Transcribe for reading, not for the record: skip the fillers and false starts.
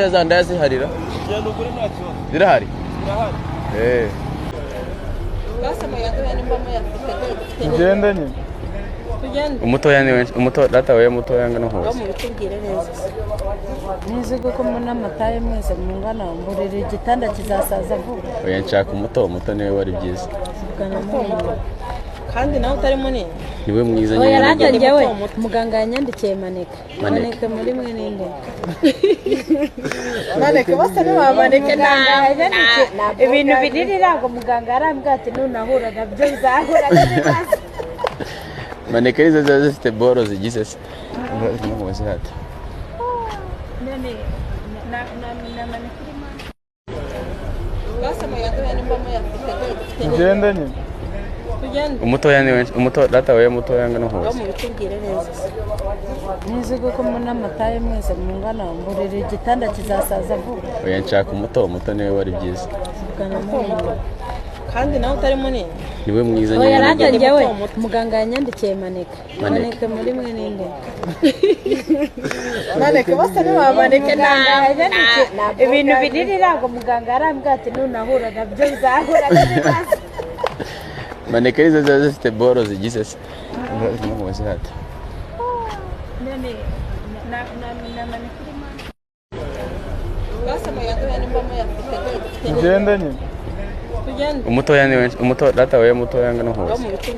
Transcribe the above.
za ndaya ziharira Ya nukuri nta kibazo. zirahari Birahari. Basama yaduha n'imbamo yafite Tugende nyine. tugende umutoya ni wenshi umuto data we mutoya ngana hose mu bitubwire neza Nizi ko mbona amataye mwese mungana mburira igitanda kizasaza vuba. oya nshaka umuto niwe wari byiza Mugana munini. kandi nawe utari munini niwe mwiza Oya nyine ranje nibwo- njyewe muganga yanyandikiye maneke. Maneke. Maneke muri mwe ninde? maneke bose ntibamaneke Ibintu biririra ngo muganga yarambwiye ati nunahura nabyo bizahura n'ibibazo. maneke nizo ziba zifite boro zigize se nkuzi hati None na maneke irimo. basama yaduha n'imbamo yafite Tugende nyine. tugende umutoya ni wenshi umuto data we mutoya ngana hose mu bitubwire neza Nizi ko mbona amataye mwese mungana mburira igitanda kizasaza vuba. oya nshaka umuto niwe wari byiza Mugana munini. kandi nawe utari munini niwe mwiza Oya nyine ranje nibwo- njyewe muganga yanyandikiye maneke. Maneke. Maneke muri mwe ninde? maneke bose ntibamaneke Ibintu biririra ngo muganga yarambwiye ati nunahura nabyo bizahura n'ibibazo. maneke nizo ziba zifite boro zigize se nkuzi hati None na maneke irimo. basama yaduha n'imbamo yafite Tugende nyine. tugende umutoya ni wenshi umuto data we mutoya ngana hose mu bitubwire